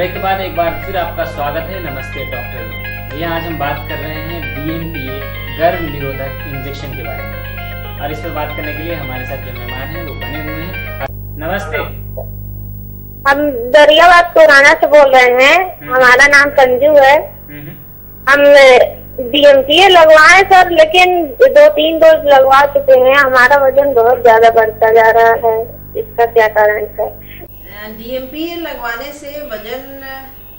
Break के बाद एक बार फिर आपका स्वागत है। नमस्ते डॉक्टर जी, आज हम बात कर रहे हैं DMPA गर्भ निरोधक इंजेक्शन के बारे में, और इस पर बात करने के लिए हमारे साथ जो मेहमान हैं वो बने हुए हैं। नमस्ते। हम दरियाबाद पुराना से बोल रहे हैं। हमारा नाम संजू है। हम DMPA लगवाए सर, लेकिन 2-3 डोज लगवा चुके हैं। हमारा वजन बहुत ज्यादा बढ़ता जा रहा है, इसका क्या कारण है? DMPA लगवाने से वजन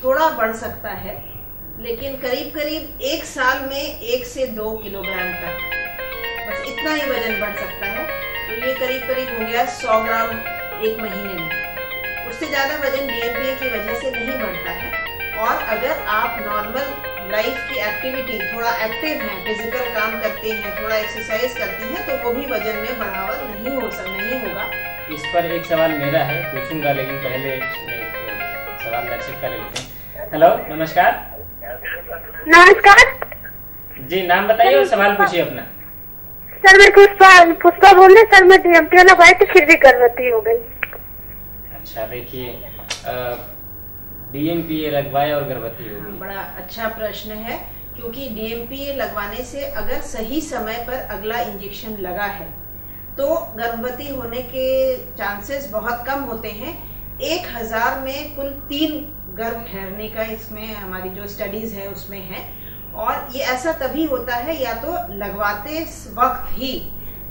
थोड़ा बढ़ सकता है, लेकिन करीब करीब 1 साल में 1 से 2 किलोग्राम तक, बस इतना ही वजन बढ़ सकता है। तो ये करीब करीब हो गया 100 ग्राम 1 महीने में। उससे ज़्यादा वजन DMPA की वजह से नहीं बढ़ता है। और अगर आप नॉर्मल लाइफ की एक्टिविटी, थोड़ा एक्टिव हैं, फिजिकल काम करते हैं, थोड़ा एक्सरसाइज करते हैं, तो वो भी वजन में बढ़ावा नहीं होगा। इस पर एक सवाल मेरा है, पूछूंगा, लेकिन पहले एक सवाल दर्शक का लेते हैं। हेलो, नमस्कार। नमस्कार जी, नाम बताइए और सवाल पूछिए अपना। सर मैं पुष्पा बोल रही। सर मैं DMPA लगवाई तो फिर भी गर्भवती हो गई। अच्छा, देखिए, DMPA लगवाए और गर्भवती हो गई। बड़ा अच्छा प्रश्न है, क्योंकि DMPA लगवाने से अगर सही समय पर अगला इंजेक्शन लगा है तो गर्भवती होने के चांसेस बहुत कम होते हैं। 1000 में कुल 3 गर्भ ठहरने का इसमें हमारी जो स्टडीज है उसमें है। और ये ऐसा तभी होता है, या तो लगवाते वक्त ही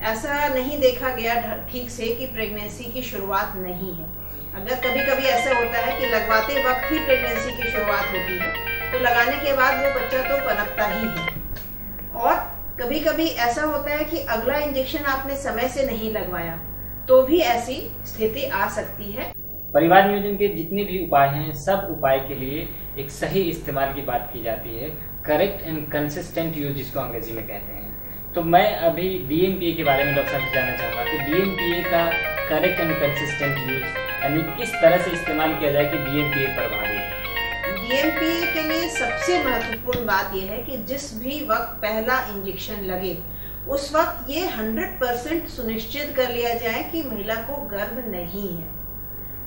ऐसा नहीं देखा गया ठीक से कि प्रेगनेंसी की शुरुआत नहीं है। अगर कभी कभी ऐसा होता है कि लगवाते वक्त ही प्रेगनेंसी की शुरुआत होती है, तो लगाने के बाद वो बच्चा तो पनपता ही है। और कभी कभी ऐसा होता है कि अगला इंजेक्शन आपने समय से नहीं लगवाया, तो भी ऐसी स्थिति आ सकती है। परिवार नियोजन के जितने भी उपाय हैं, सब उपाय के लिए एक सही इस्तेमाल की बात की जाती है, करेक्ट एंड कंसिस्टेंट यूज, जिसको अंग्रेजी में कहते हैं। तो मैं अभी DMPA के बारे में डॉक्टर साहब से जानना चाहूंगा कि DMPA का करेक्ट एंड कंसिस्टेंट यूज यानी किस तरह से इस्तेमाल किया जाए कि DMPA प्रभावी है। DMPA के लिए सबसे महत्वपूर्ण बात यह है कि जिस भी वक्त पहला इंजेक्शन लगे, उस वक्त ये 100% सुनिश्चित कर लिया जाए कि महिला को गर्भ नहीं है।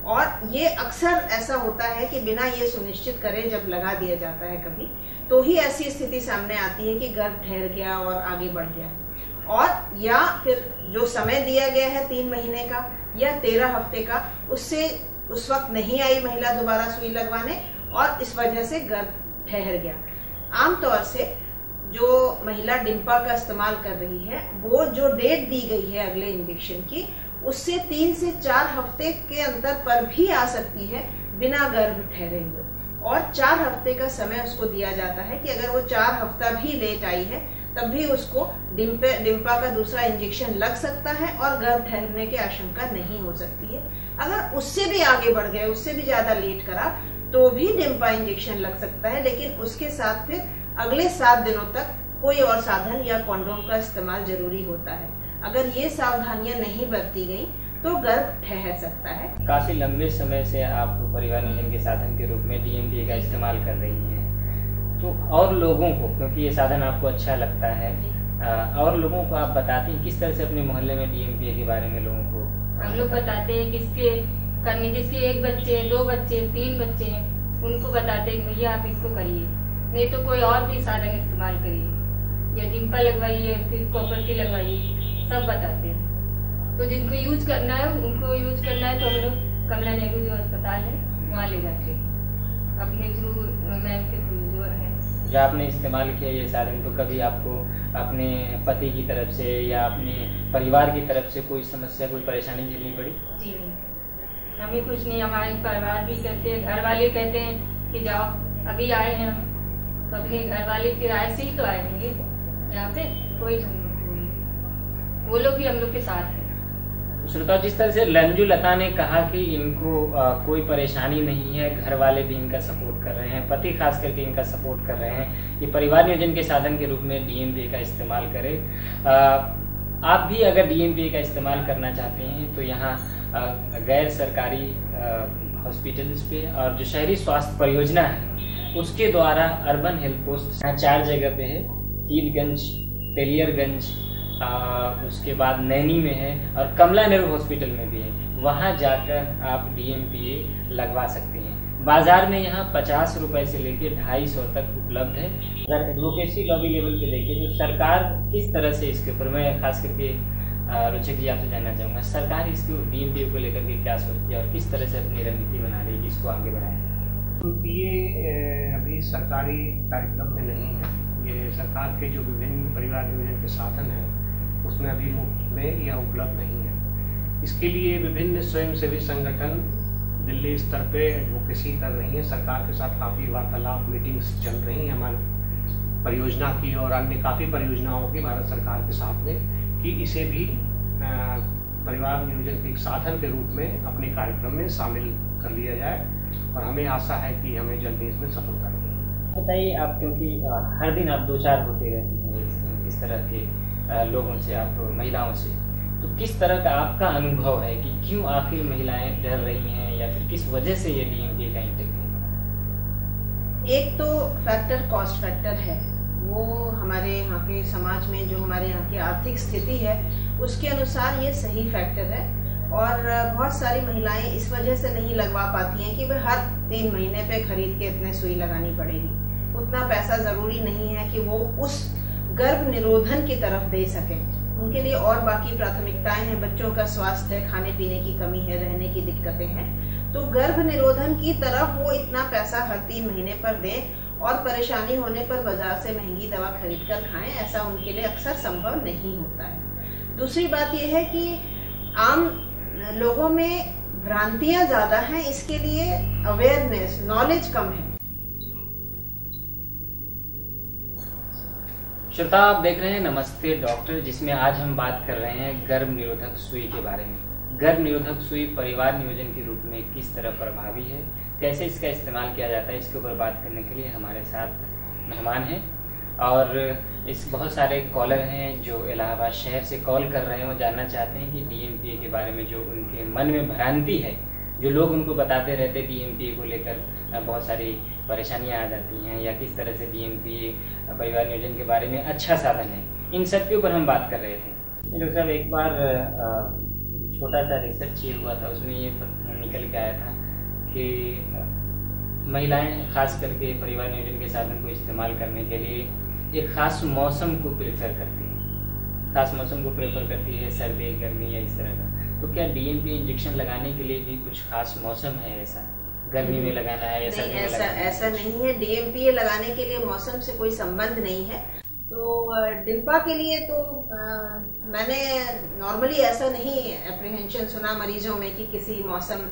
और ये अक्सर ऐसा होता है कि बिना ये सुनिश्चित करे जब लगा दिया जाता है कभी, तो ही ऐसी स्थिति सामने आती है कि गर्भ ठहर गया और आगे बढ़ गया। और या फिर जो समय दिया गया है 3 महीने का या 13 हफ्ते का, उससे उस वक्त नहीं आई महिला दोबारा सुई लगवाने, और इस वजह से गर्भ ठहर गया। आमतौर से जो महिला डिम्पा का इस्तेमाल कर रही है, वो जो डेट दी गई है अगले इंजेक्शन की, उससे 3 से 4 हफ्ते के अंतर पर भी आ सकती है बिना गर्भ ठहरे हुए। और 4 हफ्ते का समय उसको दिया जाता है कि अगर वो 4 हफ्ता भी लेट आई है, तब भी उसको डिम्पा का दूसरा इंजेक्शन लग सकता है और गर्भ ठहरने की आशंका नहीं हो सकती है। अगर उससे भी आगे बढ़ गए, उससे भी ज्यादा लेट करा, तो भी डिम्पा इंजेक्शन लग सकता है, लेकिन उसके साथ फिर अगले 7 दिनों तक कोई और साधन या कॉन्डोम का इस्तेमाल जरूरी होता है। अगर ये सावधानियां नहीं बरती गई तो गर्भ ठहर सकता है। काफी लंबे समय से आप परिवार नियोजन के साधन के रूप में DMPA का इस्तेमाल कर रही हैं, तो और लोगों को, क्योंकि ये साधन आपको अच्छा लगता है, और लोगों को आप बताते हैं किस तरह से अपने मोहल्ले में DMPA के बारे में लोगों को? हम लोग बताते हैं जिसके 1 बच्चे, 2 बच्चे, 3 बच्चे हैं, उनको बताते हैं भैया आप इसको करिए, नहीं तो कोई और भी साधन इस्तेमाल करिए, या डिम्पा लगवाइए, फिर कॉपर की लगवाइए, सब बताते हैं। तो जिनको यूज करना है उनको यूज करना है, तो हम लोग कमला नेहरू जो अस्पताल है वहाँ ले जाते हैं अपने थ्रू, मैम के थ्रू जो है। जब आपने इस्तेमाल किया ये साधन, तो कभी आपको अपने पति की तरफ से या अपने परिवार की तरफ से कोई समस्या, कोई परेशानी झेलनी पड़ी? जी नहीं, हमें कुछ नहीं। हमारे परिवार भी कहते हैं, घर वाले कहते हैं कि जाओ, अभी आए हैं हम, तो अपने घर वाले किराए से ही तो आए होंगे यहाँ पे, कोई वो लोग भी हम लोग के साथ है। श्रोता, जिस तरह से रंजू लता ने कहा कि इनको कोई परेशानी नहीं है, घर वाले भी इनका सपोर्ट कर रहे हैं, पति खास करके इनका सपोर्ट कर रहे हैं, ये परिवार नियोजन के साधन के रूप में DMPA का इस्तेमाल करें। आप भी अगर DMPA का इस्तेमाल करना चाहते हैं तो यहाँ गैर सरकारी हॉस्पिटल्स पे और जो शहरी स्वास्थ्य परियोजना है उसके द्वारा अर्बन हेल्थ पोस्ट 4 जगह पे है, कीलगंज, तेलियरगंज, उसके बाद नैनी में है और कमला नेहरू हॉस्पिटल में भी है। वहाँ जाकर आप DMPA लगवा सकते हैं। बाजार में यहाँ 50 रुपए से लेके 250 तक उपलब्ध है। अगर एडवोकेसी लॉबी लेवल पे देखें तो सरकार किस तरह से इसके ऊपर, मैं खास करके रोचक जी आपसे जानना चाहूँगा, सरकार इसको DMPO को लेकर के क्या सोचती है और किस तरह से अपनी रणनीति बना रही है कि इसको आगे बढ़ाएं? ये अभी सरकारी कार्यक्रम में नहीं है। ये सरकार के जो विभिन्न परिवार नियोजन के साधन हैं उसमें अभी मुफ्त में यह उपलब्ध नहीं है। इसके लिए विभिन्न स्वयंसेवी संगठन दिल्ली स्तर पे एडवोकेसी कर रही हैं। सरकार के साथ काफ़ी वार्तालाप, मीटिंग्स चल रही हैं हमारी परियोजना की और अन्य काफ़ी परियोजनाओं की भारत सरकार के साथ में, कि इसे भी परिवार नियोजन के एक साधन के रूप में अपने कार्यक्रम में शामिल कर लिया जाए और हमें आशा है कि हमें जल्दी इसमें सफलता मिलेगी। बताइए आप, क्योंकि हर दिन आप 2-4 होते रहती हैं इस तरह के लोगों से, आप महिलाओं से, तो किस तरह का आपका अनुभव है कि क्यों आखिर महिलाएं डर रही हैं या फिर किस वजह से ये DMPA का इंटेक है? एक तो फैक्टर कॉस्ट फैक्टर है, वो हमारे यहाँ के समाज में जो हमारे यहाँ की आर्थिक स्थिति है उसके अनुसार ये सही फैक्टर है। और बहुत सारी महिलाएं इस वजह से नहीं लगवा पाती हैं कि वे हर 3 महीने पे खरीद के इतने सुई लगानी पड़ेगी, उतना पैसा ज़रूरी नहीं है कि वो उस गर्भ निरोधन की तरफ दे सकें। उनके लिए और बाकी प्राथमिकताएं हैं, बच्चों का स्वास्थ्य है, खाने पीने की कमी है, रहने की दिक्कतें हैं, तो गर्भ निरोधन की तरफ वो इतना पैसा हर 3 महीने पर दें और परेशानी होने पर बाजार से महंगी दवा खरीद कर खाएं, ऐसा उनके लिए अक्सर संभव नहीं होता है। दूसरी बात यह है कि आम लोगों में भ्रांतियां ज्यादा हैं, इसके लिए अवेयरनेस, नॉलेज कम है। श्रोता, आप देख रहे हैं नमस्ते डॉक्टर, जिसमें आज हम बात कर रहे हैं गर्भ निरोधक सुई के बारे में। गर्भ निरोधक सुई परिवार नियोजन के रूप में किस तरह प्रभावी है, कैसे इसका इस्तेमाल किया जाता है, इसके ऊपर बात करने के लिए हमारे साथ मेहमान हैं और इस बहुत सारे कॉलर हैं जो इलाहाबाद शहर से कॉल कर रहे हैं। वो जानना चाहते हैं कि DMPA के बारे में जो उनके मन में भ्रांति है, जो लोग उनको बताते रहते हैं DMPA को लेकर बहुत सारी परेशानियां आ जाती हैं या किस तरह से DMPA परिवार नियोजन के बारे में अच्छा साधन है, इन सब के ऊपर हम बात कर रहे थे। डॉक्टर साहब, एक बार छोटा सा रिसर्च ये हुआ था, उसमें ये निकल के आया था कि महिलाएं खास करके परिवार नियोजन के साधन को इस्तेमाल करने के लिए एक खास मौसम को प्रेफर करती है, खास मौसम को प्रेफर करती है, सर्दी, गर्मी या इस तरह का। तो क्या DMPA इंजेक्शन लगाने के लिए भी कुछ खास मौसम है, ऐसा गर्मी में लगाना है या सर्दी में लगाना है? ऐसा नहीं है, DMPA लगाने के लिए मौसम से कोई संबंध नहीं है। तो डिम्पा के लिए तो मैंने नॉर्मली ऐसा नहीं एप्रीहेंशन सुना मरीजों में कि किसी मौसम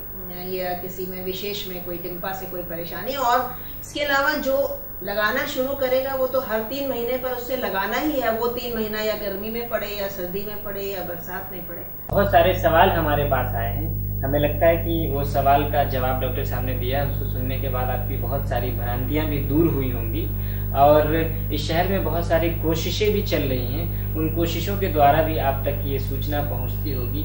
या किसी में विशेष में कोई डिम्पा से कोई परेशानी। और इसके अलावा जो लगाना शुरू करेगा वो तो हर 3 महीने पर उससे लगाना ही है, वो 3 महीना या गर्मी में पड़े या सर्दी में पड़े या बरसात में पड़े। बहुत सारे सवाल हमारे पास आए हैं, हमें लगता है कि वो सवाल का जवाब डॉक्टर साहब ने दिया, उसको सुनने के बाद आपकी बहुत सारी भ्रांतियां भी दूर हुई होंगी और इस शहर में बहुत सारी कोशिशें भी चल रही हैं। उन कोशिशों के द्वारा भी आप तक ये सूचना पहुंचती होगी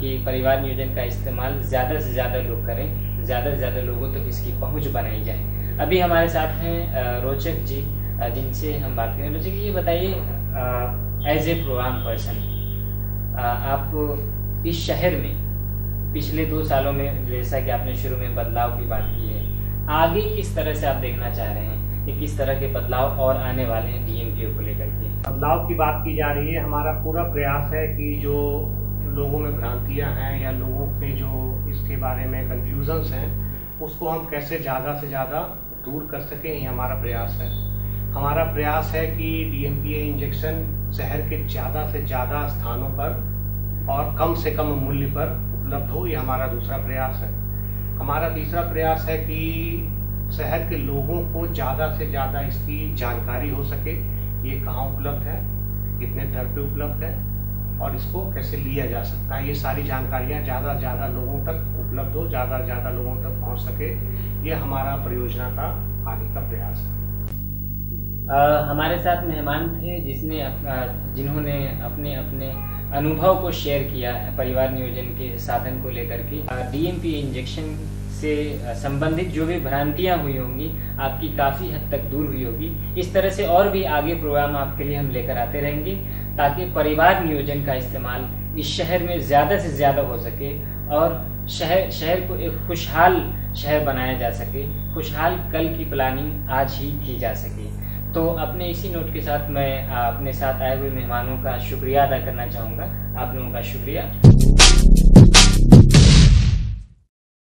कि परिवार नियोजन का इस्तेमाल ज़्यादा से ज़्यादा लोग करें, ज़्यादा से ज़्यादा लोगों तक इसकी पहुंच बनाई जाए। अभी हमारे साथ हैं रोचक जी, जिनसे हम बात करें। रोचक जी, ये बताइए, एज ए प्रोग्राम पर्सन, आपको इस शहर में पिछले 2 सालों में, जैसा कि आपने शुरू में बदलाव की बात की है, आगे किस तरह से आप देखना चाह रहे हैं कि किस तरह के बदलाव और आने वाले हैं DMPA को लेकर के? बदलाव की बात की जा रही है। हमारा पूरा प्रयास है कि जो लोगों में भ्रांतियां हैं या लोगों के जो इसके बारे में कंफ्यूजन्स हैं, उसको हम कैसे ज़्यादा से ज़्यादा दूर कर सकें, ये हमारा प्रयास है। हमारा प्रयास है कि DMPA इंजेक्शन शहर के ज़्यादा से ज़्यादा स्थानों पर और कम से कम मूल्य पर उपलब्ध हो, ये हमारा दूसरा प्रयास है। हमारा तीसरा प्रयास है कि शहर के लोगों को ज़्यादा से ज़्यादा इसकी जानकारी हो सके, ये कहाँ उपलब्ध है, कितने दर पे उपलब्ध है और इसको कैसे लिया जा सकता है। ये सारी जानकारियाँ ज़्यादा से ज़्यादा लोगों तक उपलब्ध हो, ज़्यादा से ज़्यादा लोगों तक पहुँच सके, ये हमारा परियोजना का आगे का प्रयास है। हमारे साथ मेहमान थे जिन्होंने अपने अपने अनुभव को शेयर किया परिवार नियोजन के साधन को लेकर के। DMPA इंजेक्शन से संबंधित जो भी भ्रांतियां हुई होंगी, आपकी काफ़ी हद तक दूर हुई होगी। इस तरह से और भी आगे प्रोग्राम आपके लिए हम लेकर आते रहेंगे ताकि परिवार नियोजन का इस्तेमाल इस शहर में ज़्यादा से ज़्यादा हो सके और शहर को एक खुशहाल शहर बनाया जा सके, खुशहाल कल की प्लानिंग आज ही की जा सके। तो अपने इसी नोट के साथ मैं अपने साथ आए हुए मेहमानों का शुक्रिया अदा करना चाहूँगा। आप लोगों का शुक्रिया।